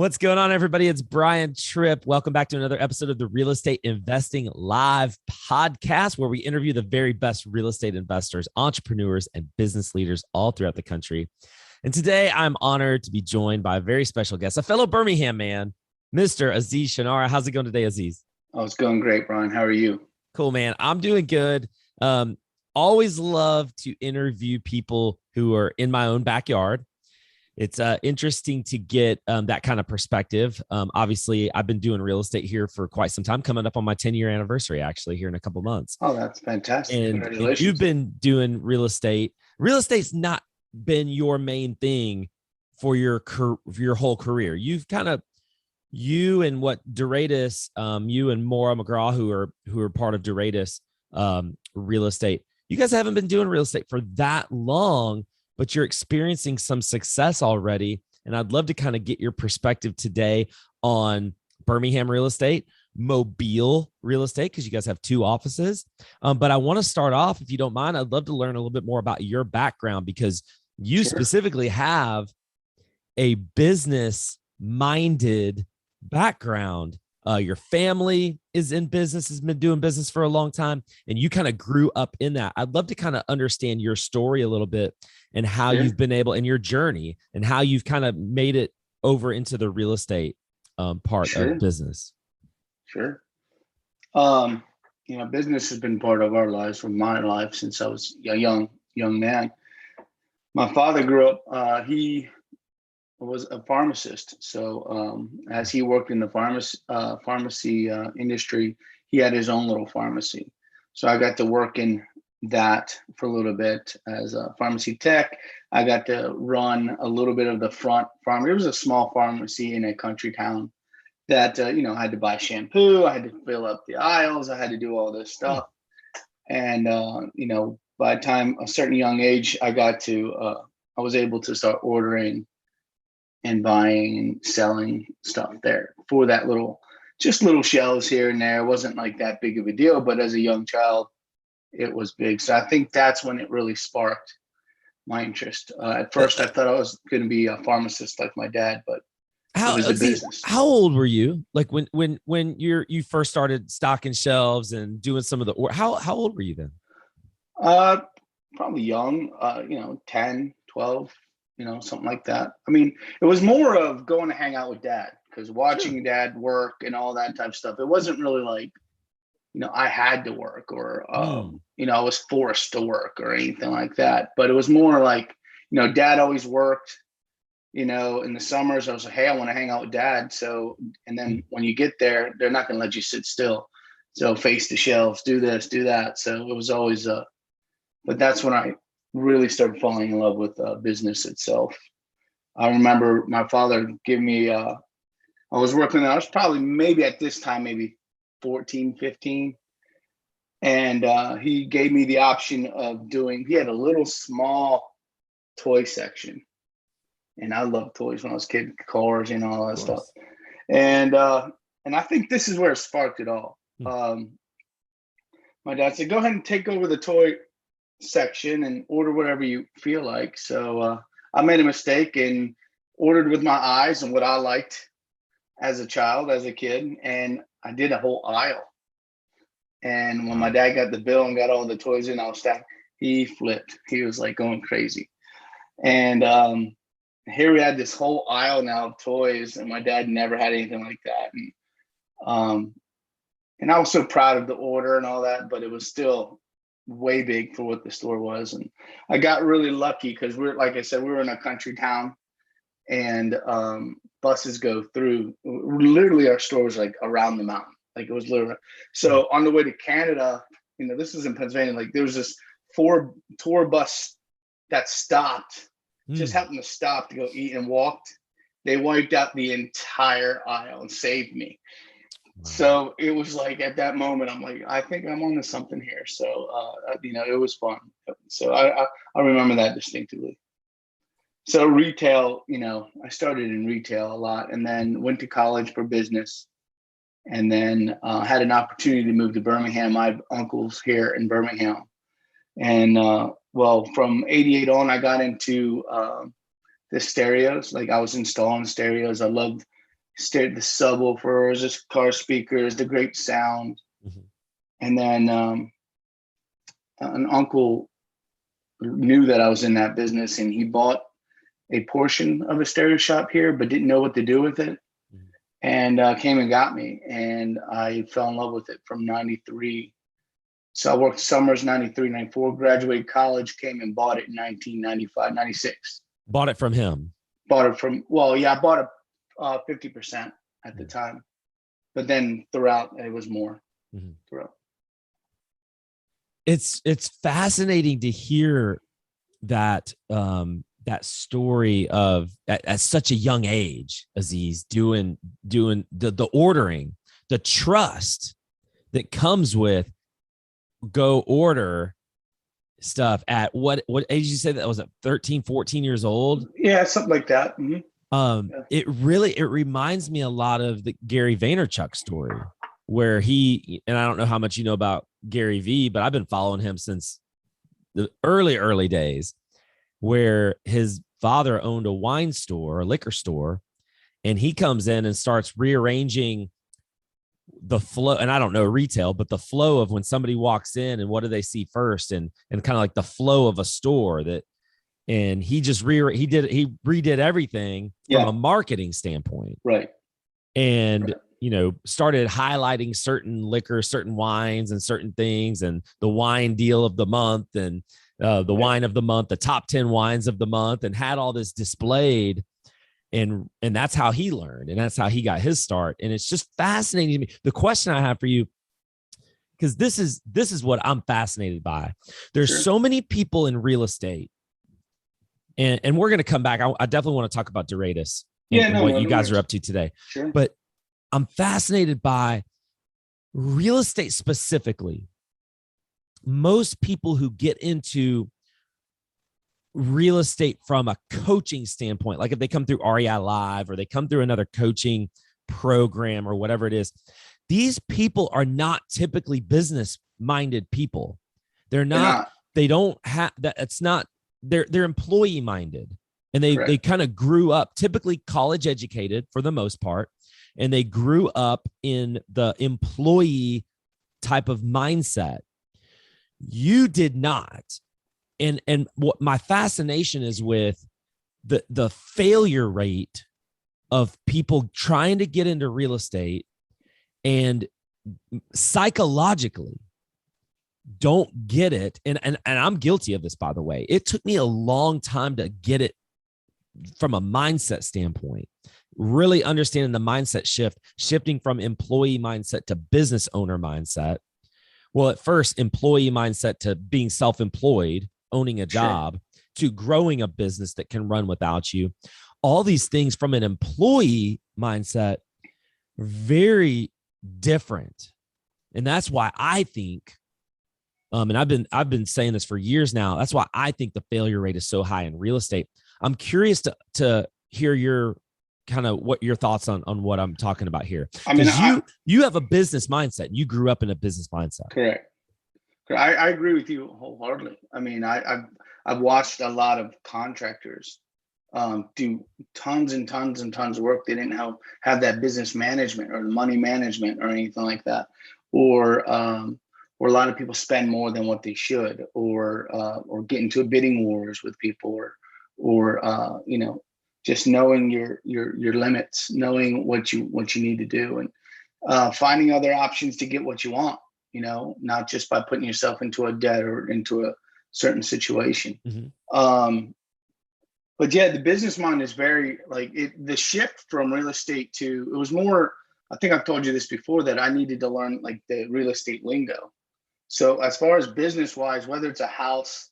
What's going on, everybody? It's Brian Tripp. Welcome back to another episode of the Real Estate Investing Live podcast, where we interview the very best real estate investors, entrepreneurs, and business leaders all throughout the country. And today I'm honored to be joined by a very special guest, a fellow Birmingham man, Mr. Aziz Shunnara. How's it going today, Aziz? Oh, it's going great, Brian. How are you? Cool, man. I'm doing good. Always love to interview people who are in my own backyard. It's interesting to get that kind of perspective. Obviously, I've been doing real estate here for quite some time, coming up on my 10-year anniversary, actually, here in a couple of months. Oh, that's fantastic. And you've been doing real estate. Real estate's not been your main thing for your whole career. You and what Duratus, you and Maura McGraw, who are part of Duratus real estate, you guys haven't been doing real estate for that long, but you're experiencing some success already. And I'd love to kind of get your perspective today on Birmingham real estate, Mobile real estate, because you guys have two offices. But I want to start off, if you don't mind, I'd love to learn a little bit more about your background, because you specifically have a business-minded background. Your family is in business, has been doing business for a long time, and you kind of grew up in that. I'd love to kind of understand your story a little bit and how you've been able, in your journey, and how you've kind of made it over into the real estate part of business. Sure. Business has been part of our lives, from my life, since I was a young man. My father grew up, he was a pharmacist. So as he worked in the pharmacy industry, he had his own little pharmacy. So I got to work in that for a little bit as a pharmacy tech. I got to run a little bit of the front farm. It was a small pharmacy in a country town that, I had to buy shampoo. I had to fill up the aisles. I had to do all this stuff. And, by the time a certain young age, I was able to start ordering and buying and selling stuff there for that little shelves here and there. It wasn't like that big of a deal, but as a young child, it was big. So I think that's when it really sparked my interest. At first, I thought I was going to be a pharmacist like my dad, but it was a business. How old were you? Like when you first started stocking shelves and doing some of the, how old were you then? Probably young, 10, 12, something like that. I mean, it was more of going to hang out with dad, because watching dad work and all that type of stuff, it wasn't really like, I had to work or, I was forced to work or anything like that. But it was more like, dad always worked, in the summers. I was like, hey, I want to hang out with dad. So, and then when you get there, they're not going to let you sit still. So face the shelves, do this, do that. So it was always, but that's when I really started falling in love with business itself. I remember my father gave me, I was probably maybe at this time, maybe 14, 15. And he gave me the option of he had a little small toy section. And I loved toys when I was a kid, cars and all that stuff. And I think this is where it sparked it all. My dad said, go ahead and take over the toy section and order whatever you feel like. So I made a mistake and ordered with my eyes and what I liked as a child, as a kid. And I did a whole aisle. And when my dad got the bill and got all the toys in, I was stacked, he flipped. He was like going crazy. And here we had this whole aisle now of toys, and my dad never had anything like that. And I was so proud of the order and all that, but it was still way big for what the store was. And I got really lucky because like I said, we were in a country town, and buses go through. Literally, our store was like around the mountain. Like it was literally. So on the way to Canada, this was in Pennsylvania. Like there was this tour bus that stopped, just happened to stop to go eat, and walked. They wiped out the entire aisle and saved me. Wow. So it was like at that moment, I'm like, I think I'm onto something here. So it was fun. So I remember that distinctively. So retail, I started in retail a lot, and then went to college for business. And then had an opportunity to move to Birmingham. My uncle's here in Birmingham. And from 88 on, I got into the stereos. Like I was installing stereos. I loved the subwoofers, the car speakers, the great sound. Mhm. And then an uncle knew that I was in that business, and he bought a portion of a stereo shop here, but didn't know what to do with it. Mhm. And came and got me, and I fell in love with it from 93. So I worked summers, 93, 94, graduated college, came and bought it in 1995, 96. Bought it from him. Bought it from, well, yeah, I bought it 50% at the time, but then throughout it was more. Mhm. Throughout. It's fascinating to hear that that story of at such a young age, Aziz, doing the ordering, the trust that comes with go order stuff at what age you said that was, at 13, 14 years old? Yeah, something like that. Mm-hmm. It reminds me a lot of the Gary Vaynerchuk story, where he, and I don't know how much you know about Gary V, but I've been following him since the early days, where his father owned a wine store, a liquor store, and he comes in and starts rearranging the flow. And I don't know retail, but the flow of when somebody walks in and what do they see first, and kind of like the flow of a store that, and he just he redid everything from a marketing standpoint. Right. And started highlighting certain liquors, certain wines, and certain things, and the wine deal of the month, and the wine of the month, the top 10 wines of the month, and had all this displayed. And that's how he learned, and that's how he got his start. And it's just fascinating to me. The question I have for you, because this is what I'm fascinated by. There's so many people in real estate, and we're going to come back. I definitely want to talk about Duratus and what you guys are up to today. Sure. But I'm fascinated by real estate specifically. Most people who get into real estate from a coaching standpoint, like if they come through REI Live or they come through another coaching program or whatever it is, these people are not typically business-minded people. They're not. They don't have that. It's not. They're employee-minded, and they kind of grew up, typically college educated for the most part, and they grew up in the employee type of mindset. You did not. And what my fascination is with the failure rate of people trying to get into real estate and psychologically don't get it. And I'm guilty of this, by the way. It took me a long time to get it from a mindset standpoint, really understanding the mindset shifting from employee mindset to business owner mindset. Well, at first, employee mindset to being self-employed, owning a job, to growing a business that can run without you. All these things from an employee mindset, very different. And that's why I think, and I've been saying this for years now, that's why I think the failure rate is so high in real estate. I'm curious to hear your kind of what your thoughts on what I'm talking about here. Because you have a business mindset. You grew up in a business mindset. Correct. I agree with you wholeheartedly. I mean, I've watched a lot of contractors do tons and tons and tons of work. They didn't have that business management or the money management or anything like that, or a lot of people spend more than what they should, or get into bidding wars with people, or just knowing your limits, knowing what you need to do, and finding other options to get what you want. Not just by putting yourself into a debt or into a certain situation. Mm-hmm. But yeah, the business mind is very the shift from real estate to, it was more, I think I've told you this before, that I needed to learn like the real estate lingo. So as far as business wise, whether it's a house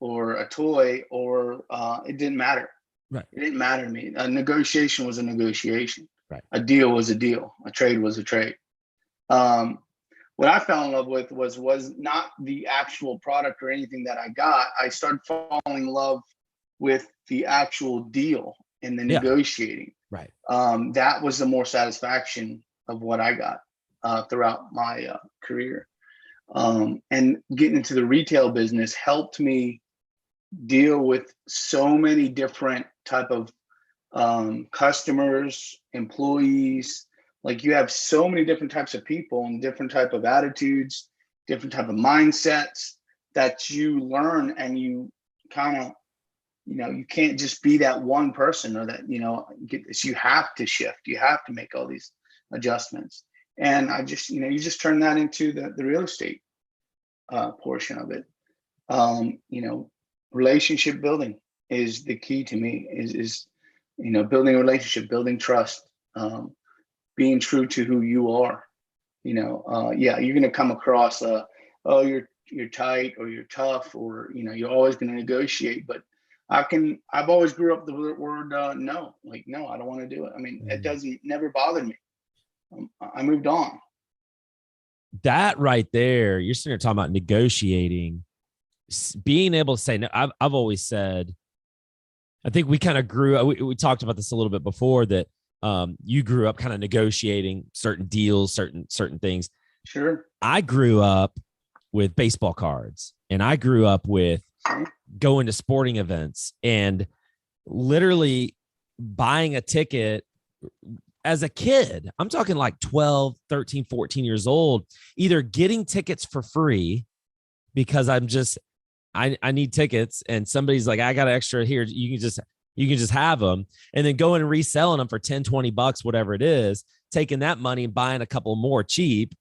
or a toy or it didn't matter. Right. It didn't matter to me. A negotiation was a negotiation. Right. A deal was a deal. A trade was a trade. What I fell in love with was not the actual product or anything that I got. I started falling in love with the actual deal and the negotiating. Right. That was the more satisfaction of what I got throughout my career. And getting into the retail business helped me deal with so many different type of customers, employees. Like you have so many different types of people and different type of attitudes, different type of mindsets that you learn, and you kind of, you can't just be that one person, or that, get this. You have to shift. You have to make all these adjustments. And I just, you just turn that into the real estate portion of it. Relationship building is the key to me, is building a relationship, building trust, being true to who you are. You're going to come across, you're tight, or you're tough, or, you're always going to negotiate. But I've always grew up the word no, like, no, I don't want to do it. I mean, it never bothered me. I moved on. That right there, you're sitting there talking about negotiating, being able to say no. I've always said, I think we kind of we talked about this a little bit before, that you grew up kind of negotiating certain deals, certain things. Sure. I grew up with baseball cards, and I grew up with going to sporting events and literally buying a ticket as a kid. I'm talking like 12, 13, 14 years old, either getting tickets for free because I need tickets, and somebody's like, I got an extra here. You can just have them, and then going and reselling them for 10, 20 bucks, whatever it is, taking that money and buying a couple more cheap.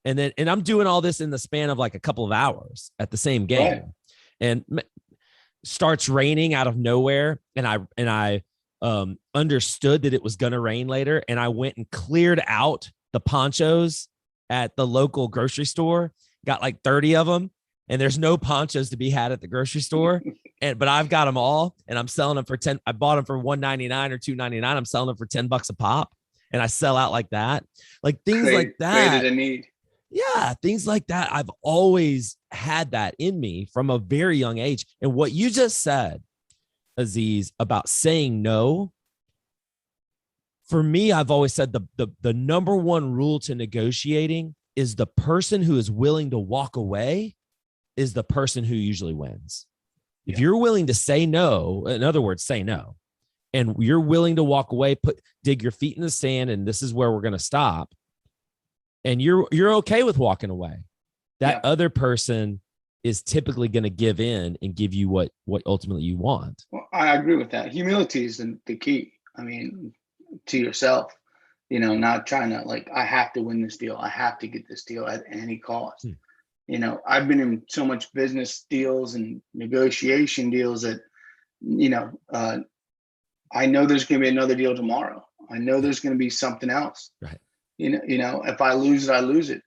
And I'm doing all this in the span of like a couple of hours at the same game. Right. And starts raining out of nowhere. And I understood that it was going to rain later. And I went and cleared out the ponchos at the local grocery store, got like 30 of them. And there's no ponchos to be had at the grocery store. But I've got them all, and I'm selling them for 10. I bought them for $1.99 or $2.99. I'm selling them for $10 a pop, and I sell out like that. Like things like that. Created a need. Yeah, things like that. I've always had that in me from a very young age. And what you just said, Aziz, about saying no, for me, I've always said the number one rule to negotiating is the person who is willing to walk away is the person who usually wins. Yeah. If you're willing to say no, in other words, say no, and you're willing to walk away, dig your feet in the sand, and this is where we're going to stop, and you're okay with walking away, that other person is typically going to give in and give you what ultimately you want. Well, I agree with that. Humility is the key. I mean, to yourself, not trying to like, I have to win this deal. I have to get this deal at any cost. I've been in so much business deals and negotiation deals that, I know there's going to be another deal tomorrow. I know there's going to be something else. Right. If I lose it, I lose it.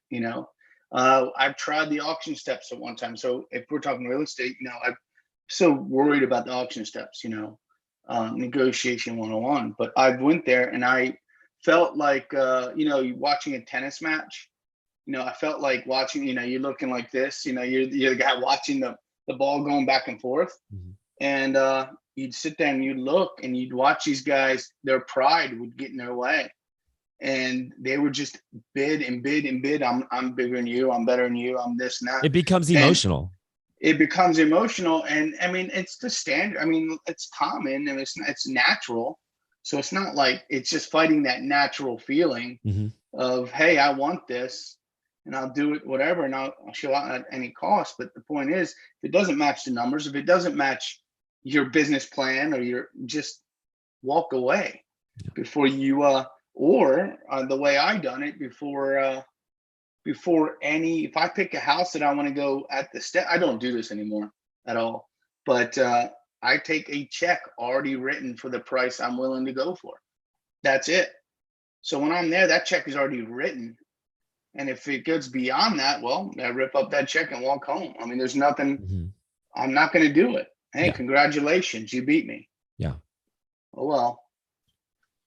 I've tried the auction steps at one time. So if we're talking real estate, I'm so worried about the auction steps, negotiation 101. But I went there and I felt like, watching a tennis match. I felt like watching, you're looking like this, you're the guy watching the ball going back and forth. Mm-hmm. And you'd sit there and you'd look and you'd watch these guys, their pride would get in their way. And they would just bid and bid and bid. I'm bigger than you. I'm better than you. I'm this and that. It becomes emotional. It becomes emotional. And I mean, it's the standard. I mean, it's common and it's natural. So it's not like it's just fighting that natural feeling of, hey, I want this. And I'll do it, whatever, and I'll show out at any cost. But the point is, if it doesn't match the numbers, if it doesn't match your business plan, or just walk away before you, or the way I done it before if I pick a house that I want to go at the step, I don't do this anymore at all. But I take a check already written for the price I'm willing to go for. That's it. So when I'm there, that check is already written. And if it goes beyond that, well, I rip up that check and walk home. I mean, there's nothing, I'm not going to do it. Hey, congratulations, you beat me. Yeah. Oh, well.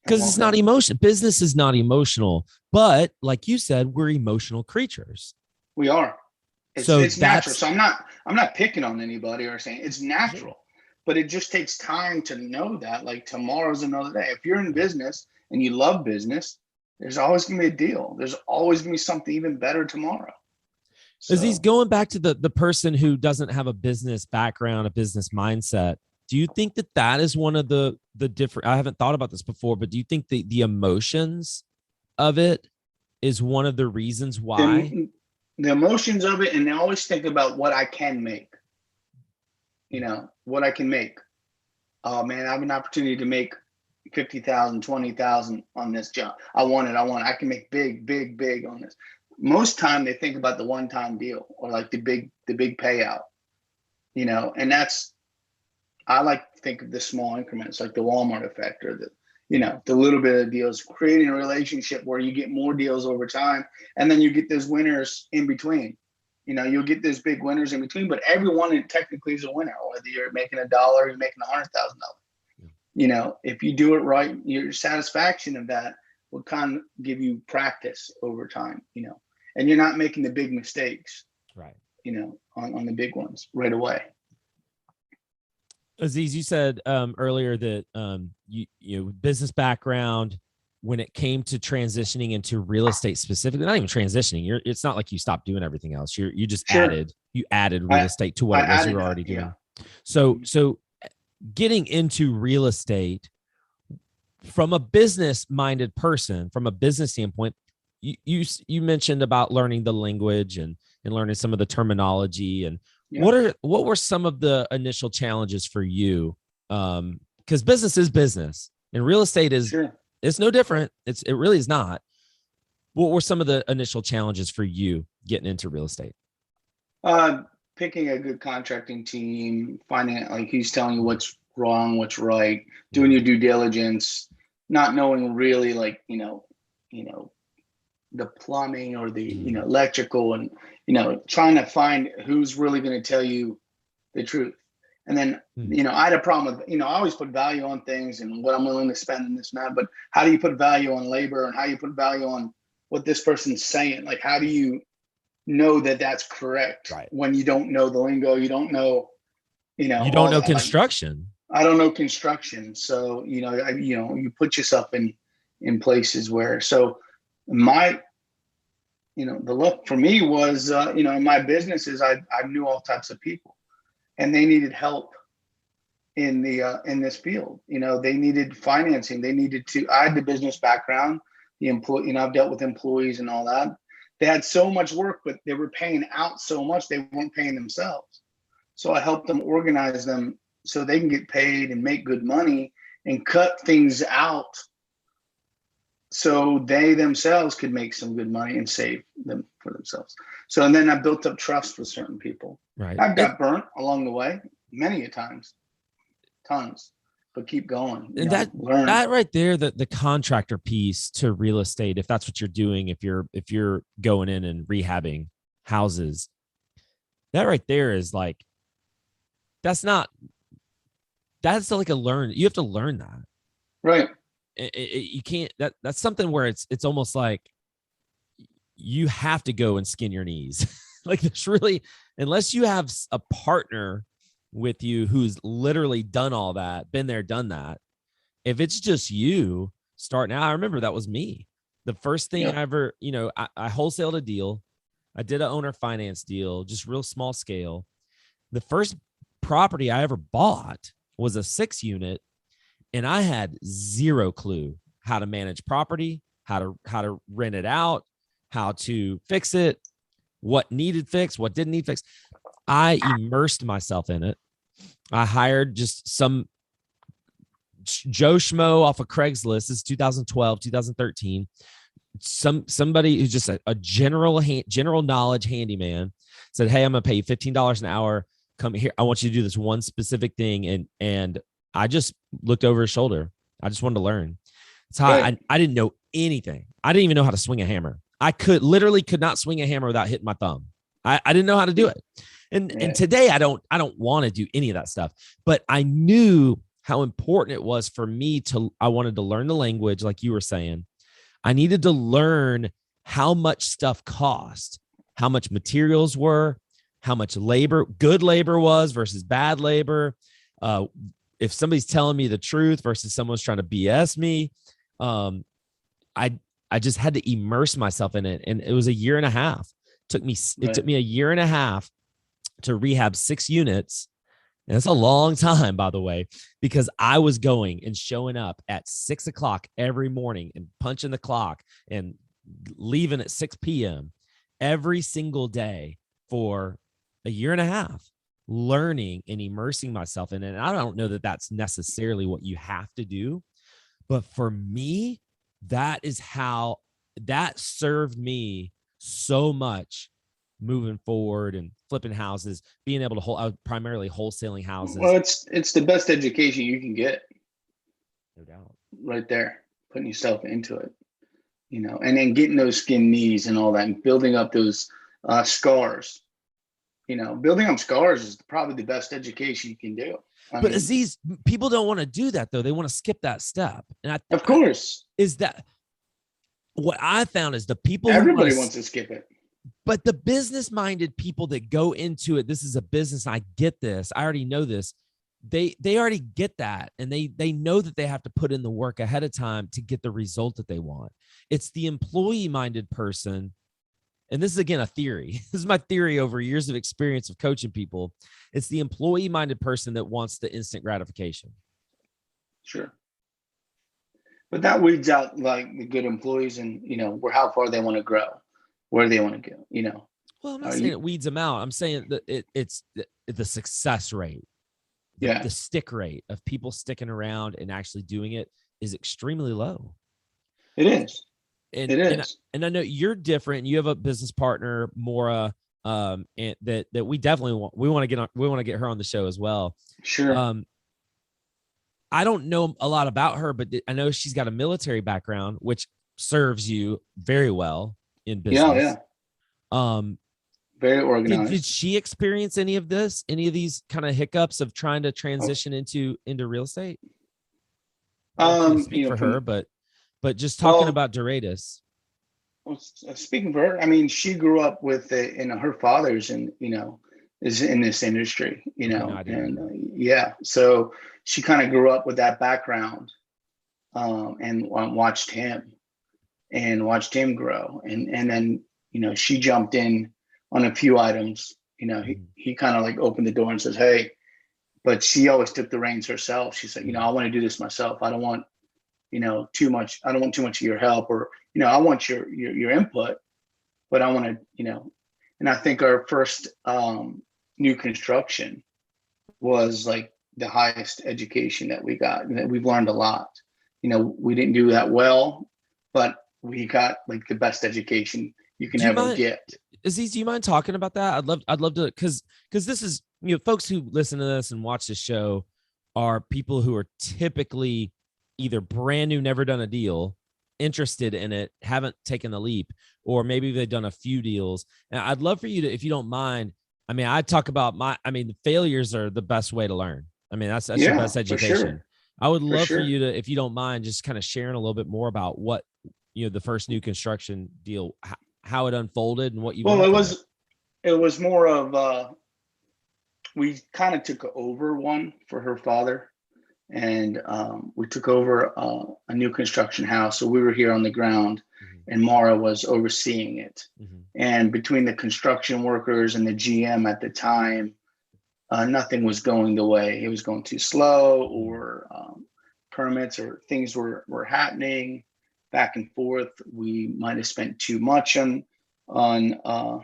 Because it's not emotion. Business is not emotional. But like you said, we're emotional creatures. We are. It's natural. So I'm not picking on anybody or saying it's natural, but it just takes time to know that, like, tomorrow's another day. If you're in business and you love business, there's always going to be a deal. There's always going to be something even better tomorrow. So, Aziz, going back to the person who doesn't have a business background, a business mindset, Do you think that that is one of the different, I haven't thought about this before, but do you think the emotions of it is one of the reasons why? The emotions of it, and I always think about what I can make, what I can make. Oh man, I have an opportunity to make 50,000, 20,000 on this job. I want it. I can make big on this. Most time they think about the one-time deal or like the big payout, and I like to think of the small increments, like the Walmart effect or the little bit of deals, creating a relationship where you get more deals over time. And then you get those winners in between. You'll get those big winners in between, but everyone technically is a winner, whether you're making $1 or you're making $100,000. If you do it right, your satisfaction of that will kind of give you practice over time, and you're not making the big mistakes, right? On the big ones right away. Aziz, you said earlier that you business background, when it came to transitioning into real estate specifically, not even transitioning, it's not like you stopped doing everything else. You just added real estate to what it was you were already doing. Yeah. So getting into real estate from a business minded person, from a business standpoint, you mentioned about learning the language and learning some of the terminology and what were some of the initial challenges for you? Because business is business and real estate is it's no different. It really is not. What were some of the initial challenges for you getting into real estate? Picking a good contracting team, finding it, like he's telling you what's wrong, what's right, doing your due diligence, not knowing really like, the plumbing or the, electrical and, trying to find who's really going to tell you the truth. And then, I had a problem with, I always put value on things and what I'm willing to spend in this and that, but how do you put value on labor and how you put value on what this person's saying? Like, how do you know that that's correct when you don't know the lingo? You don't know, you don't know construction. I don't know construction. So, you put yourself in places where, so the look for me was, in my businesses, I knew all types of people and they needed help in this field. They needed financing. I had the business background, I've dealt with employees and all that. They had so much work, but they were paying out so much, they weren't paying themselves. So I helped them organize them so they can get paid and make good money and cut things out so they themselves could make some good money and save them for themselves. So, and then I built up trust with certain people. Right. I've got burnt along the way many a times, tons, but keep going. And that right there, the contractor piece to real estate, if that's what you're doing, if you're going in and rehabbing houses, that right there is like, that's like you have to learn that. Right. You can't, that's something where it's almost like you have to go and skin your knees. Like there's really, unless you have a partner with you who's literally done all that, been there, done that. If it's just you starting out, I remember that was me. The first thing I ever, I wholesaled a deal. I did an owner finance deal, just real small scale. The first property I ever bought was a 6-unit. And I had zero clue how to manage property, how to rent it out, how to fix it, what needed fixed, what didn't need fixed. I immersed myself in it. I hired just some Joe Schmo off of Craigslist. This is 2012, 2013. Somebody who's just a general knowledge handyman said, "Hey, I'm gonna pay you $15 an hour. Come here. I want you to do this one specific thing." And I just looked over his shoulder. I just wanted to learn. That's how I didn't know anything. I didn't even know how to swing a hammer. I could not swing a hammer without hitting my thumb. I didn't know how to do it. And today I don't want to do any of that stuff, but I knew how important it was for me I wanted to learn the language. Like you were saying, I needed to learn how much stuff cost, how much materials were, how much good labor was versus bad labor. If somebody's telling me the truth versus someone's trying to BS me, I just had to immerse myself in it. And it was a year and a half. It took me a year and a half to rehab 6 units. And it's a long time, by the way, because I was going and showing up at 6 o'clock every morning and punching the clock and leaving at 6 p.m. every single day for a year and a half, learning and immersing myself in it. And I don't know that that's necessarily what you have to do, but for me, that is how that served me so much moving forward and flipping houses, being able to I was primarily wholesaling houses. Well, it's the best education you can get. No doubt. Right there, putting yourself into it, and then getting those skin knees and all that, and building up those scars. Building up scars is probably the best education you can do. But Aziz, people don't want to do that though. They want to skip that step. And of course, is that what I found is the people everybody wants to skip it. But the business-minded people that go into it, this is a business. I get this. I already know this. They already get that, and they know that they have to put in the work ahead of time to get the result that they want. It's the employee-minded person, and this is again a theory. This is my theory over years of experience of coaching people. It's the employee-minded person that wants the instant gratification. Sure. But that weeds out like the good employees and, how far they want to grow, where they want to go, Well, I'm not saying it weeds them out. I'm saying that it's the success rate. The stick rate of people sticking around and actually doing it is extremely low. It is. And, it is. And I know you're different. You have a business partner, Maura, and that we definitely want to get her on the show as well. Sure. I don't know a lot about her, but I know she's got a military background, which serves you very well in business. Yeah. Very organized. Did she experience any of these kind of hiccups of trying to transition into real estate? Speak for her, but just talking about Duratus. Well, speaking for her, I mean, she grew up with her father's and is in this industry, so she kind of grew up with that background, and watched him grow, and then she jumped in on a few items. He kind of like opened the door and says, hey, but she always took the reins herself. She said, I want to do this myself. I don't want too much. I don't want too much of your help, or I want your input, but I want to and I think our first new construction was like the highest education that we got, and that we've learned a lot. We didn't do that well, but we got like the best education you can ever get. Aziz, do you mind talking about that? I'd love to, because this is, folks who listen to this and watch the show are people who are typically either brand new, never done a deal, interested in it, haven't taken the leap, or maybe they've done a few deals. And I'd love for you to, if you don't mind, I mean, I talk about the failures are the best way to learn. I mean, that's your best education. Sure. I would love for you to, if you don't mind, just kind of sharing a little bit more about what, the first new construction deal, how it unfolded and what you. Well, it was more of we kind of took over one for her father, and we took over a new construction house. So we were here on the ground, and Mara was overseeing it. And between the construction workers and the GM at the time, nothing was going the way. It was going too slow, or permits or things were happening back and forth. We might have spent too much on the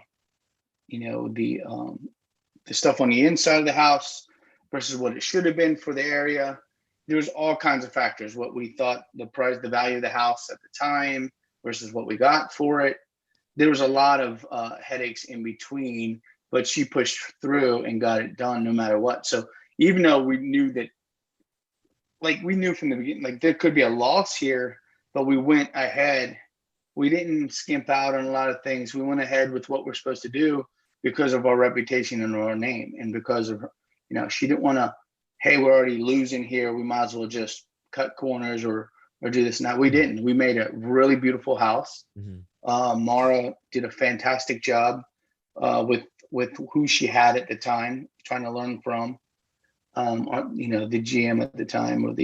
stuff on the inside of the house versus what it should have been for the area. There's all kinds of factors. What we thought the value of the house at the time versus what we got for it. There was a lot of headaches in between, but she pushed through and got it done no matter what. So even though we knew that, like we knew from the beginning, like there could be a loss here, but we went ahead. We didn't skimp out on a lot of things. We went ahead with what we're supposed to do because of our reputation and our name, and because of, she didn't want to, hey, we're already losing here, we might as well just cut corners or do this. Now we didn't. We made a really beautiful house. Mara did a fantastic job with who she had at the time, trying to learn from, the GM at the time, or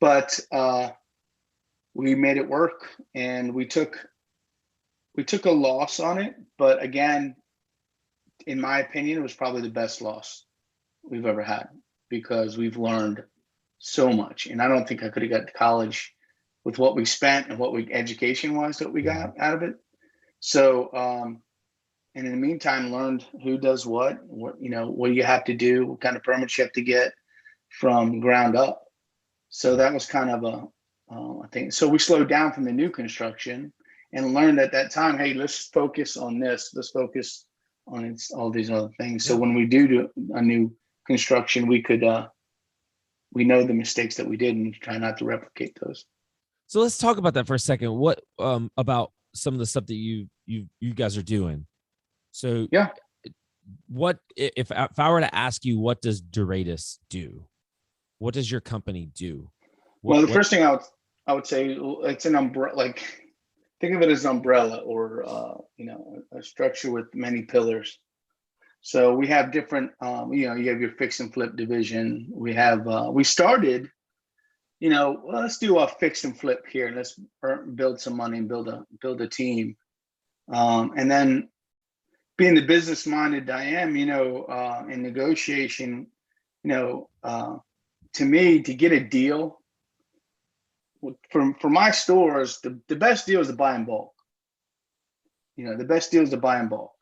but we made it work, and we took a loss on it. But again, in my opinion, it was probably the best loss we've ever had, because we've learned so much. And I don't think I could have got to college with what we spent and what we education was that we got out of it. So, and in the meantime, learned who does what, what do you have to do, what kind of permits you have to get from ground up. So that was kind of I think, so we slowed down from the new construction and learned at that time, hey, let's focus on this. Let's focus on all these other things. So when we do a new construction, we could, we know the mistakes that we did and try not to replicate those. So let's talk about that for a second. What about some of the stuff that you guys are doing? So yeah, what if I were to ask you, what does Duratus do? What does your company do? Well, the first thing I would say, it's an umbrella. Like, think of it as an umbrella, or a structure with many pillars. So we have different, you have your fix and flip division. We have, we started, let's do a fix and flip here, and let's build some money and build a team. And then, being the business minded I am, in negotiation, to me, to get a deal for my stores, the best deal is to buy in bulk. The best deal is to buy in bulk.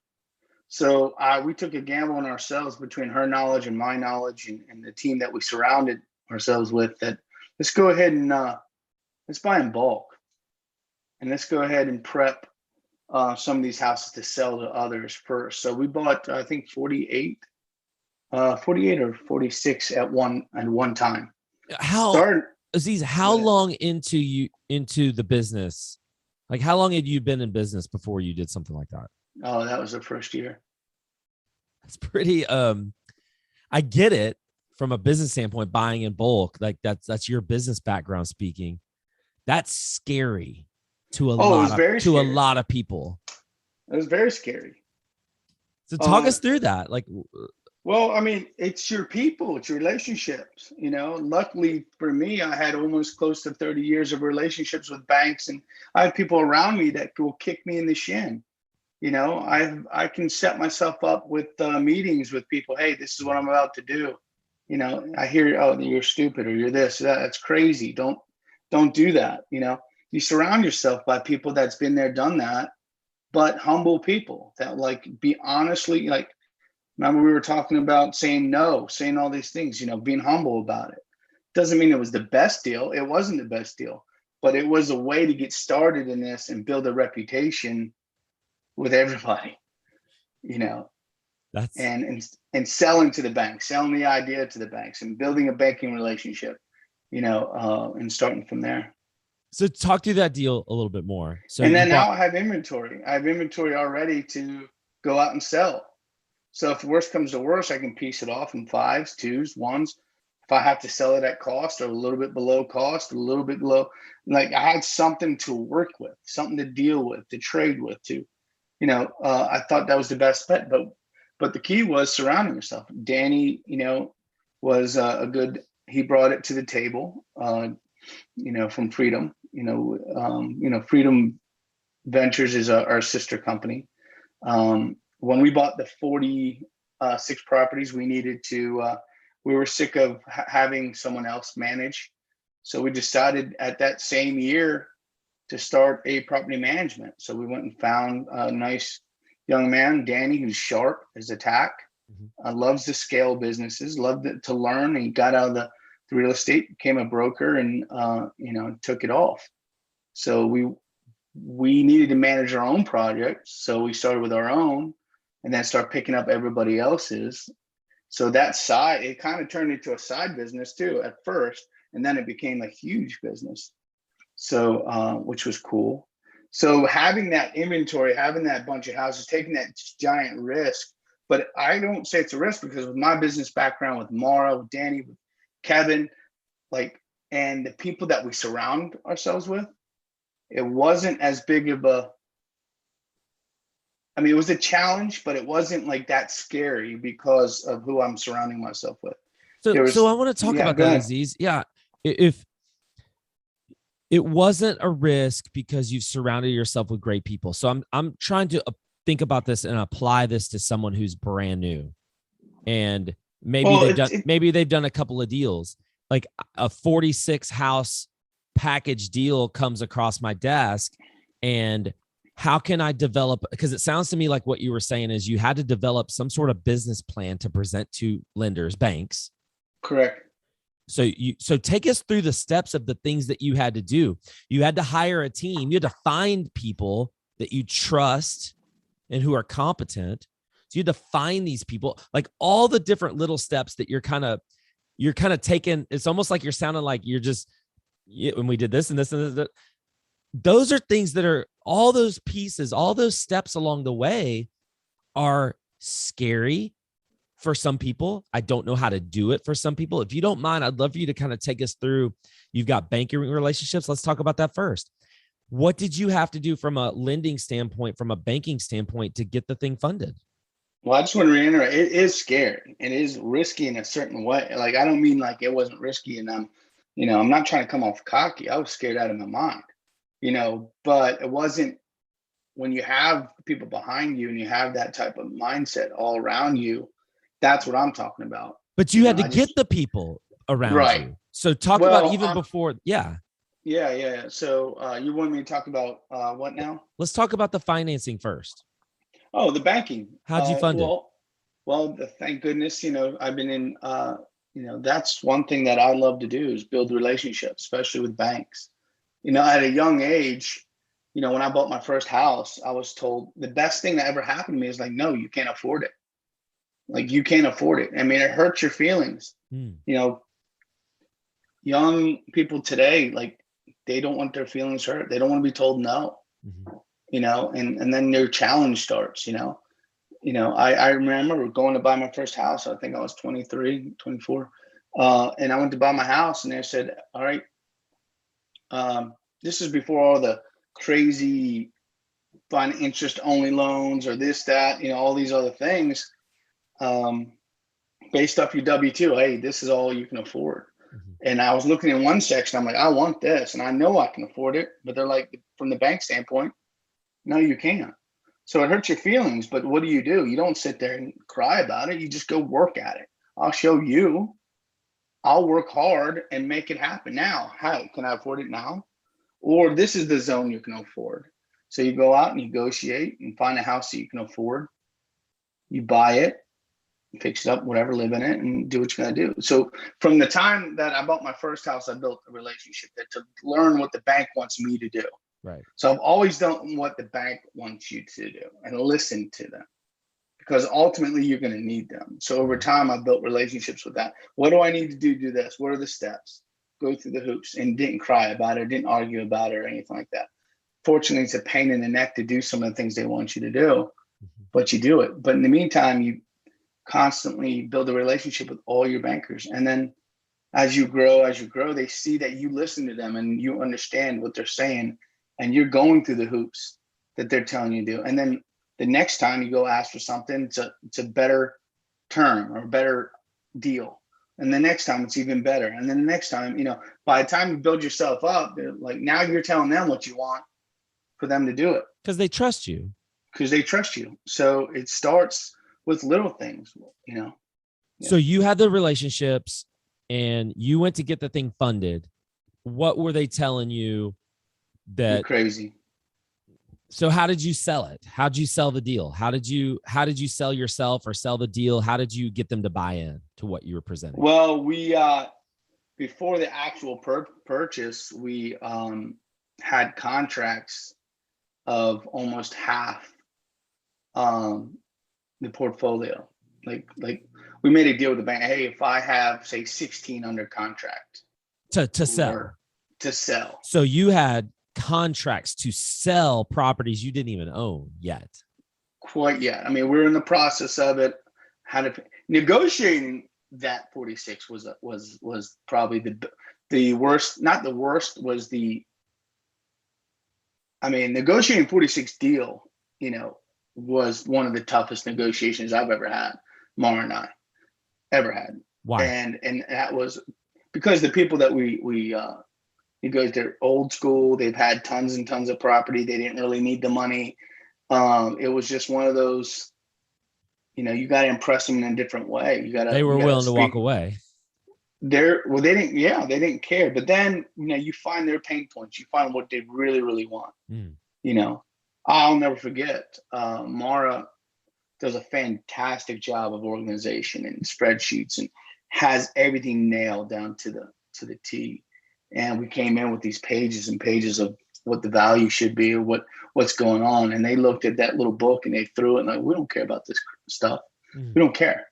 So we took a gamble on ourselves, between her knowledge and my knowledge, and the team that we surrounded ourselves with, that let's go ahead and let's buy in bulk, and let's go ahead and prep some of these houses to sell to others first. So we bought, I think, 48 or 46 at one time. Aziz, how long into the business? Like, how long had you been in business before you did something like that? Oh, that was the first year. That's pretty, I get it from a business standpoint, buying in bulk, like that's your business background speaking. That's scary to a lot of people. It was very scary. So talk us through that. Like, well, I mean, it's your people, it's your relationships. Luckily for me, I had almost close to 30 years of relationships with banks, and I have people around me that will kick me in the shin. I can set myself up with meetings with people. Hey, this is what I'm about to do. I hear, oh, you're stupid, or you're this, that's crazy. Don't do that. You surround yourself by people that's been there, done that, but humble people that be honestly, remember we were talking about saying no, saying all these things, being humble about it. Doesn't mean it was the best deal. It wasn't the best deal, but it was a way to get started in this and build a reputation with everybody, that's and selling to the banks, selling the idea to the banks, and building a banking relationship, and starting from there. So talk through that deal a little bit more. So, and then now I have inventory. I have inventory already to go out and sell. So if worst comes to worst, I can piece it off in 5s, 2s, 1s. If I have to sell it at cost, or a little bit below cost, a little bit below, I had something to work with, something to deal with, to trade with, I thought that was the best bet. But the key was surrounding yourself. Danny, was he brought it to the table, from Freedom. Freedom Ventures is our sister company. When we bought the 46 properties, we needed to, we were sick of having someone else manage. So we decided at that same year to start a property management. So we went and found a nice young man, Danny, who's sharp as a tack, loves to scale businesses, loved to learn, and he got out of the real estate, became a broker, and took it off. So we needed to manage our own projects. So we started with our own, and then start picking up everybody else's. So that side, it kind of turned into a side business too at first, and then it became a huge business. So, which was cool. So having that inventory, having that bunch of houses, taking that giant risk, but I don't say it's a risk, because with my business background, with Mara, with Danny, with Kevin, and the people that we surround ourselves with, it wasn't as big of it was a challenge, but it wasn't that scary because of who I'm surrounding myself with. So I want to talk about that, Aziz. Yeah. If it wasn't a risk because you've surrounded yourself with great people. So I'm trying to think about this and apply this to someone who's brand new. And Maybe Well, they've done a couple of deals. Like a 46 house package deal comes across my desk, and how can I develop, because it sounds to me like what you were saying is you had to develop some sort of business plan to present to lenders, banks. correct. So take us through the steps of the things that you had to do. You had to hire a team. You had to find people that you trust and who are competent. So you had to find these people, like all the different little steps that you're kind of taking. It's almost like you're sounding like you're just, when we did this and this and this, those are things that are all those pieces, all those steps along the way are scary for some people. I don't know how to do it for some people. If you don't mind, I'd love for you to kind of take us through. You've got banking relationships. Let's talk about that first. What did you have to do from a lending standpoint, from a banking standpoint, to get the thing funded? Well, I just want to reiterate, it is scary. It is risky in a certain way. Like, I don't mean like it wasn't risky and I'm not trying to come off cocky. I was scared out of my mind, but it wasn't. When you have people behind you and you have that type of mindset all around you, that's what I'm talking about. But you had to get the people around right. you. So talk about even before. Yeah. Yeah. So you want me to talk about what now? Let's talk about the financing first. Oh, the banking. How'd you fund it? Well, thank goodness, I've been in, that's one thing that I love to do is build relationships, especially with banks. At a young age, when I bought my first house, I was told the best thing that ever happened to me is like, no, you can't afford it. Like, you can't afford it. I mean, it hurts your feelings. Young people today, like, they don't want their feelings hurt. They don't want to be told no, and then their challenge starts, I remember going to buy my first house. I think I was 23, 24. And I went to buy my house and they said, all right, this is before all the crazy fund interest only loans or this, that, all these other things, based off your W-2. Hey, this is all you can afford. And I was looking in one section, I'm like, I want this and I know I can afford it. But they're like, from the bank standpoint, no, you can't. So it hurts your feelings. But what do? You don't sit there and cry about it. You just go work at it. I'll show you. I'll work hard and make it happen. Now, how can I afford it now? Or this is the zone you can afford. So you go out and negotiate and find a house that you can afford. You buy it, fix it up, whatever, live in it, and do what you gotta do. So from the time that I bought my first house, I built a relationship to learn what the bank wants me to do. Right. So I've always done what the bank wants you to do and listen to them, because ultimately you're going to need them. So over time, I built relationships with that. What do I need to do this? What are the steps? Go through the hoops, and didn't cry about it, didn't argue about it or anything like that. Fortunately, it's a pain in the neck to do some of the things they want you to do, but you do it. But in the meantime, you constantly build a relationship with all your bankers. And then as you grow, they see that you listen to them and you understand what they're saying, and you're going through the hoops that they're telling you to do. And then the next time you go ask for something, it's a better term or a better deal. And the next time it's even better. And then the next time, by the time you build yourself up, they're like, now you're telling them what you want for them to do it. Because they trust you. So it starts with little things, Yeah. So you had the relationships and you went to get the thing funded. What were they telling you that? You're crazy. So how did you sell it? How did you sell the deal? How did you sell yourself or sell the deal? How did you get them to buy in to what you were presenting? Well, we, before the actual purchase, we had contracts of almost half the portfolio. Like we made a deal with the bank. Hey, if I have, say, 16 under contract to sell. So you had contracts to sell properties you didn't even own yet. Quite yet. I mean, we're in the process of it. Negotiating that 46 was probably the worst. Not the worst, was negotiating 46 deal, was one of the toughest negotiations I've ever had, Mara and I ever had. Why? And that was because the people that we because they're old school, they've had tons and tons of property, they didn't really need the money. It was just one of those, You got to impress them in a different way. They were you gotta willing to walk speak. away. They didn't care. But then, you find their pain points. You find what they really, really want. Mm. I'll never forget. Mara does a fantastic job of organization and spreadsheets and has everything nailed down to the T. And we came in with these pages and pages of what the value should be or what's going on. And they looked at that little book and they threw it and like, we don't care about this stuff. Mm. We don't care.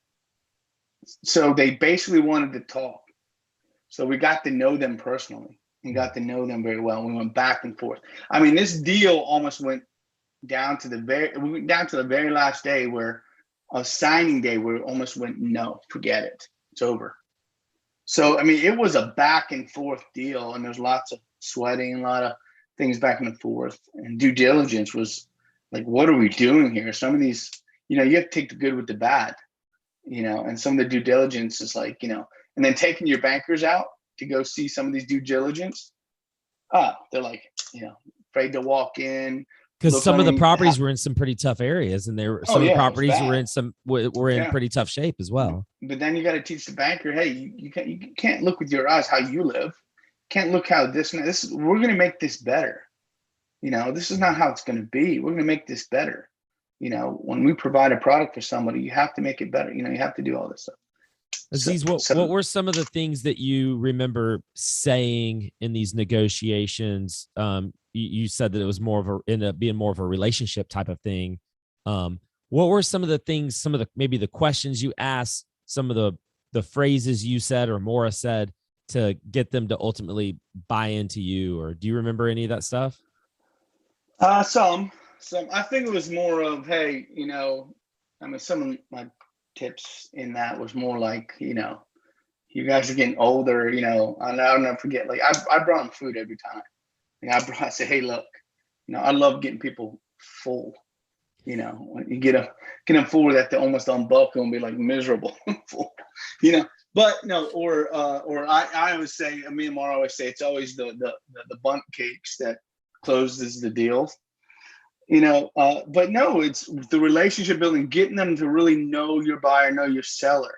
So they basically wanted to talk. So we got to know them personally and got to know them very well. We went back and forth. I mean, this deal almost went down to the very last day, where a signing day, where it almost went, no, forget it. It's over. So, I mean, it was a back and forth deal, and there's lots of sweating, a lot of things back and forth. And due diligence was like, what are we doing here? Some of these, you have to take the good with the bad, and some of the due diligence is like, and then taking your bankers out to go see some of these due diligence. They're like, afraid to walk in. Because some of the properties were in some pretty tough areas, and some of the properties were in pretty tough shape as well. But then you got to teach the banker, hey, you can't look with your eyes how you live. Can't look how we're going to make this better. This is not how it's going to be. We're going to make this better. When we provide a product for somebody, you have to make it better. You have to do all this stuff. Aziz, what were some of the things that you remember saying in these negotiations? You said that it was ended up being more of a relationship type of thing. What were some of the things, maybe the questions you asked, some of the phrases you said or Maura said to get them to ultimately buy into you? Or do you remember any of that stuff? Some. I think it was more of, hey, some of my tips in that was more like, you guys are getting older, I'll never forget, like I brought them food every time. I said, hey, look, I love getting people full, when you get them full that they almost unbuckle and be like miserable full, but no, or I always say, me and Mara always say, it's always the bundt cakes that closes the deal. But no, it's the relationship building, getting them to really know your buyer, know your seller,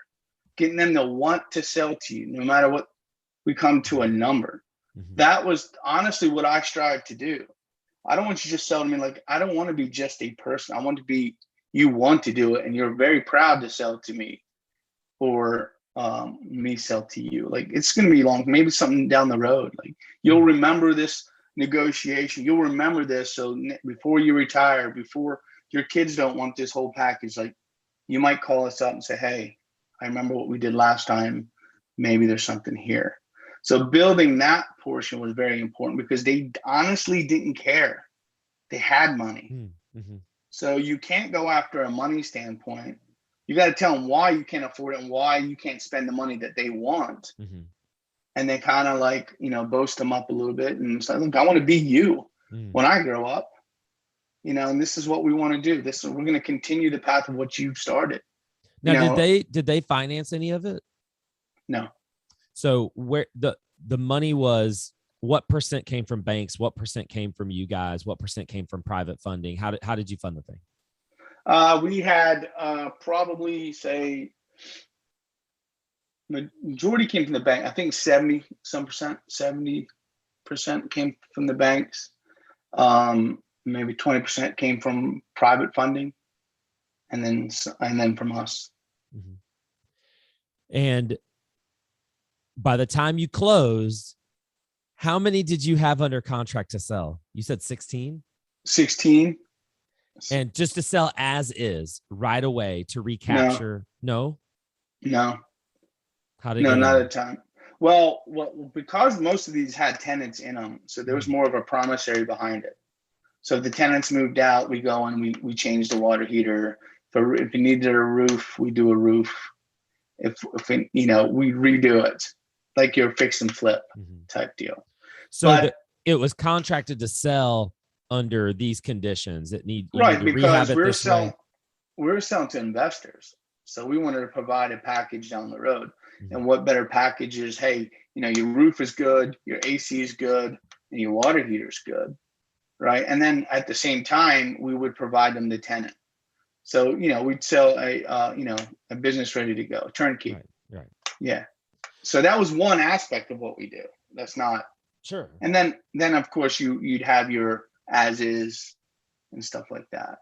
getting them to want to sell to you, no matter what we come to a number. Mm-hmm. That was honestly what I strive to do. I don't want you to just sell to me. Like, I don't want to be just a person. I want to be, you want to do it and you're very proud to sell to me, or me sell to you. Like, it's going to be long, maybe something down the road. Like, you'll remember this negotiation, you'll remember this, so before you retire, before your kids don't want this whole package, like, you might call us up and say, hey, I remember what we did last time, maybe there's something here. So building that portion was very important, because they honestly didn't care. They had money. Mm-hmm. So you can't go after a money standpoint. You got to tell them why you can't afford it and why you can't spend the money that they want. Mm-hmm. And they kind of like, boast them up a little bit and say, look, I want to be you when I grow up, and this is what we want to do. We're going to continue the path of what you've started. Now, did they finance any of it? No. So where the money was, what percent came from banks? What percent came from you guys? What percent came from private funding? How did you fund the thing? We had probably say, majority came from the bank. I think 70% came from the banks. Maybe 20% came from private funding, and then from us. Mm-hmm. And by the time you closed, how many did you have under contract to sell? You said 16? 16. And just to sell as is right away to recapture? No. How did not at a time. Well, because most of these had tenants in them, so there was more of a promissory behind it. So if the tenants moved out, we go and we change the water heater. If you needed a roof, we do a roof. If we redo it, like your fix and flip type deal. So it was contracted to sell under these conditions. Because we're selling to investors. So we wanted to provide a package down the road. Mm-hmm. And what better package is, hey, your roof is good, your AC is good, and your water heater is good, right? And then at the same time, we would provide them the tenant. So, we'd sell a business ready to go, turnkey. Right. Yeah. So that was one aspect of what we do. That's not. Sure. And then of course you'd have your as is and stuff like that.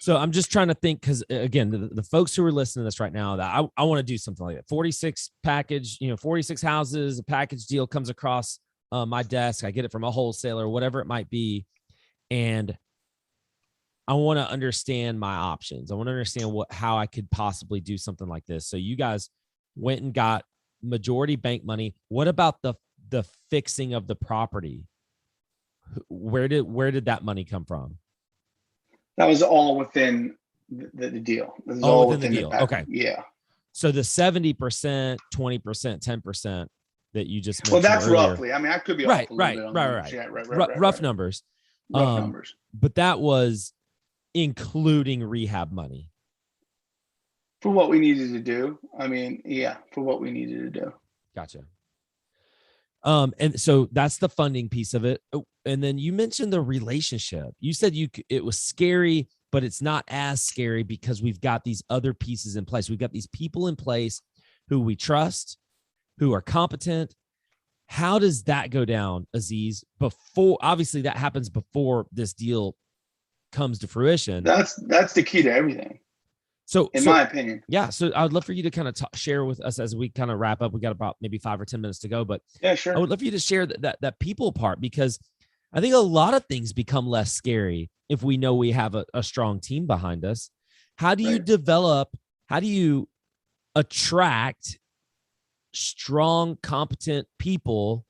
So I'm just trying to think, because again, the folks who are listening to this right now, that I want to do something like that. 46 package, 46 houses, a package deal comes across my desk. I get it from a wholesaler, whatever it might be. And I want to understand my options. I want to understand how I could possibly do something like this. So you guys went and got majority bank money. What about the fixing of the property? Where did that money come from? That was all within the deal. It was all within the deal. Okay. Yeah. So the 70%, 20%, 10% that you just mentioned. Well, that's earlier, roughly. I mean, I could be right. Rough numbers. Rough numbers. But that was including rehab money. For what we needed to do. I mean, yeah, for what we needed to do. Gotcha. And so that's the funding piece of it. And then you mentioned the relationship. You said it was scary, but it's not as scary because we've got these other pieces in place. We've got these people in place who we trust, who are competent. How does that go down, Aziz? Obviously that happens before this deal comes to fruition. That's the key to everything. So, in my opinion. Yeah. So I would love for you to kind of share with us as we kind of wrap up. We got about maybe 5 or 10 minutes to go, but yeah, sure. I would love for you to share that people part, because I think a lot of things become less scary if we know we have a strong team behind us. How do you how do you attract strong, competent people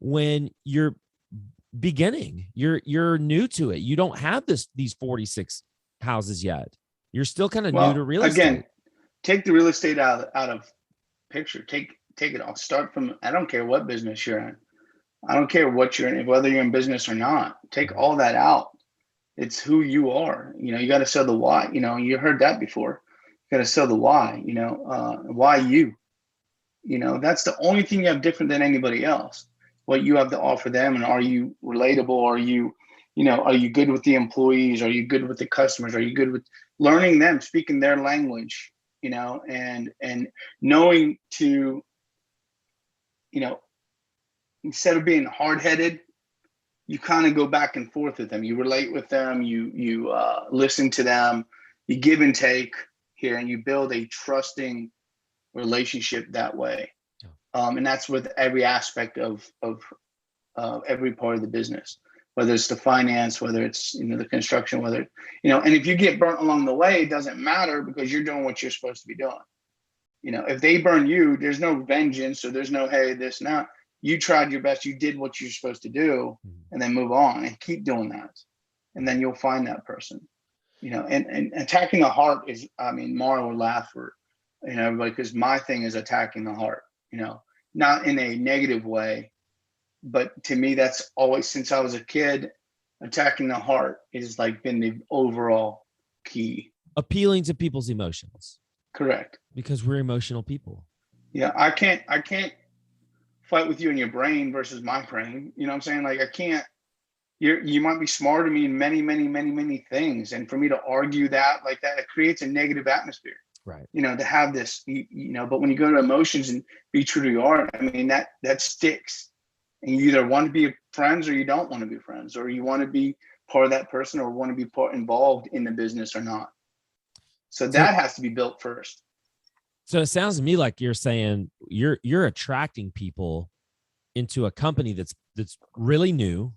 when you're beginning? You're new to it. You don't have these 46 houses yet. You're still kind of new to real estate. Again, take the real estate out of picture. Take it off. Start from, I don't care what business you're in. I don't care what you're in, whether you're in business or not. Take all that out. It's who you are. You got to sell the why. You heard that before. You got to sell the why. Why you. That's the only thing you have different than anybody else. What you have to offer them, and are you relatable? Are you good with the employees? Are you good with the customers? Are you good with learning them, speaking their language, and knowing to, instead of being hard-headed, you kind of go back and forth with them. You relate with them, you listen to them, you give and take here, and you build a trusting relationship that way. And that's with every aspect of every part of the business, whether it's the finance, whether it's, the construction, whether, and if you get burnt along the way, it doesn't matter because you're doing what you're supposed to be doing. If they burn you, there's no vengeance, or there's no, hey, this, now. You tried your best. You did what you're supposed to do, and then move on and keep doing that. And then you'll find that person, and attacking the heart is, Mara would laugh for, everybody, because my thing is attacking the heart, not in a negative way. But to me, that's always, since I was a kid, attacking the heart is been the overall key. Appealing to people's emotions. Correct. Because we're emotional people. Yeah. I can't fight with you in your brain versus my brain. You know what I'm saying? I can't, you might be smarter than me in many, many, many, many things. And for me to argue that like that, it creates a negative atmosphere. Right. To have this, but when you go to emotions and be true to your heart, that sticks. And you either want to be friends or you don't want to be friends, or you want to be part of that person or want to be involved in the business or not. So that has to be built first. So it sounds to me like you're saying you're attracting people into a company that's really new,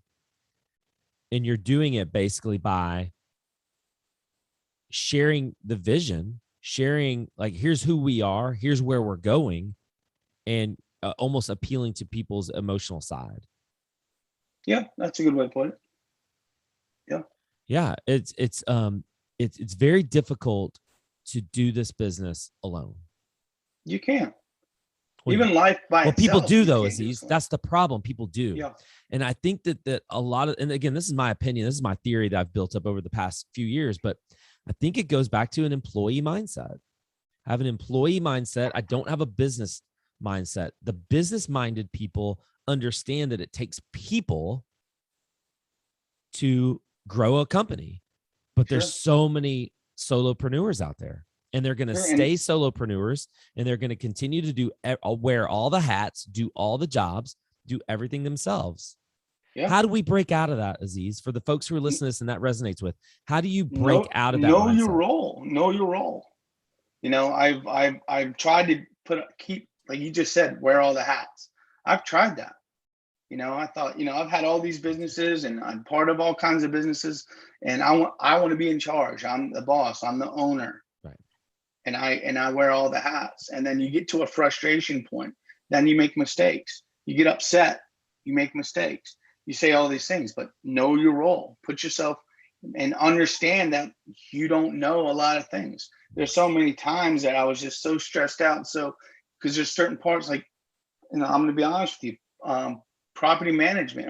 and you're doing it basically by sharing the vision, sharing here's who we are, here's where we're going, and almost appealing to people's emotional side. Yeah, that's a good way to put it. Yeah. Yeah. It's very difficult to do this business alone. You can't. Even life by itself. Well, people do though, Aziz. That's the problem. People do. Yeah. And I think that a lot of, and again, this is my opinion, this is my theory that I've built up over the past few years, but I think it goes back to an employee mindset. I have an employee mindset. I don't have a business mindset. The business-minded people understand that it takes people to grow a company, but there's so many solopreneurs out there, and they're going to stay solopreneurs, and they're going to continue to wear all the hats, do all the jobs, do everything themselves. Yeah. How do we break out of that, Aziz? For the folks who are listening to this and that resonates with, how do you break out of that? Know your role. Know your role. You know, I've tried to keep, like you just said, wear all the hats. I've tried that. You know, I thought, you know, I've had all these businesses and I'm part of all kinds of businesses, and I want to be in charge. I'm the boss. I'm the owner. Right. And I wear all the hats. And then you get to a frustration point. Then you make mistakes. You get upset. You make mistakes. You say all these things, but know your role. Put yourself and understand that you don't know a lot of things. There's so many times that I was just so stressed out. So, because there's certain parts, like, you know, I'm going to be honest with you, property management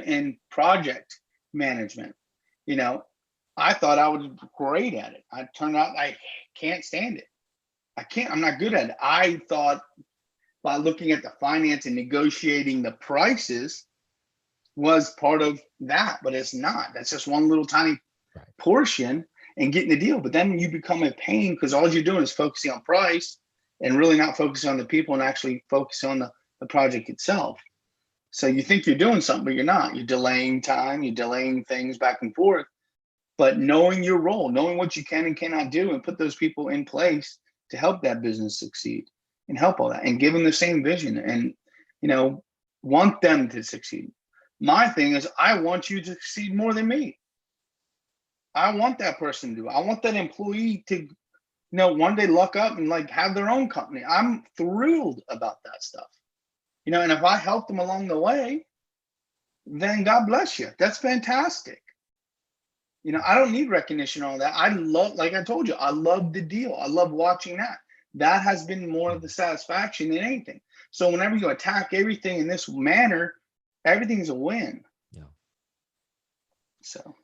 and project management. You know, I thought I was great at it. I turned out I can't stand it. I'm not good at it. I thought by looking at the finance and negotiating the prices was part of that, but it's not. That's just one little tiny portion and getting the deal. But then you become a pain because all you're doing is focusing on price and really not focusing on the people and actually focusing on the project itself. So you think you're doing something, but you're not. You're delaying time, you're delaying things back and forth. But knowing your role, knowing what you can and cannot do, and put those people in place to help that business succeed and help all that, and give them the same vision and, you know, want them to succeed. My thing is, I want you to succeed more than me. I want that person to do it. I want that employee to, you know, one day luck up and like have their own company. I'm thrilled about that stuff. You know, and if I help them along the way, then God bless you. That's fantastic. You know, I don't need recognition on that. I love, like I told you, I love the deal. I love watching that. That has been more of the satisfaction than anything. So whenever you attack everything in this manner, everything's a win. Yeah. So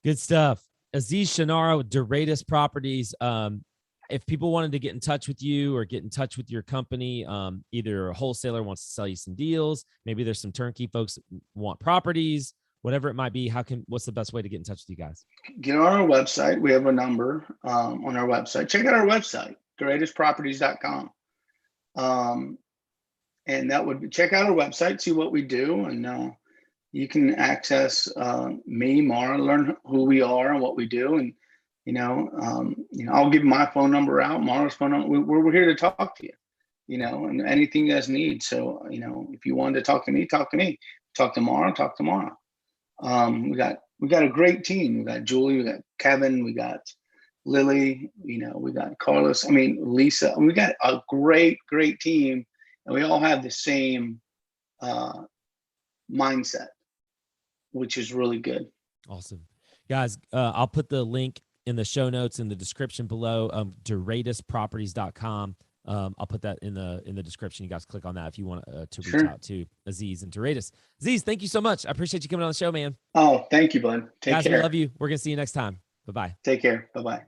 good stuff. Aziz Shunnara with Duratus Properties. If people wanted to get in touch with you or get in touch with your company, either a wholesaler wants to sell you some deals, maybe there's some turnkey folks that want properties, whatever it might be, what's the best way to get in touch with you guys? Get on our website. We have a number on our website. Check out our website, duratusproperties.com. And that would be, check out our website, see what we do, and you can access me, Mara, learn who we are and what we do, and you know, I'll give my phone number out, Mara's phone number. We're here to talk to you, you know, and anything you guys need. So, you know, if you wanted to talk to me, talk to me. Talk to Mara, talk to Mara. We got a great team. We got Julie, we got Kevin, we got Lily, you know, we got Carlos. I mean, Lisa. We got a great team, and we all have the same mindset, which is really good. Awesome, guys. I'll put the link in the show notes in the description below. Duratusproperties.com. I'll put that in the description. You guys click on that if you want to reach out to Aziz and Duratus. Aziz, thank you so much. I appreciate you coming on the show, man. Oh, thank you, bud. Take care. Guys, we love you. We're gonna see you next time. Bye-bye. Take care. Bye-bye.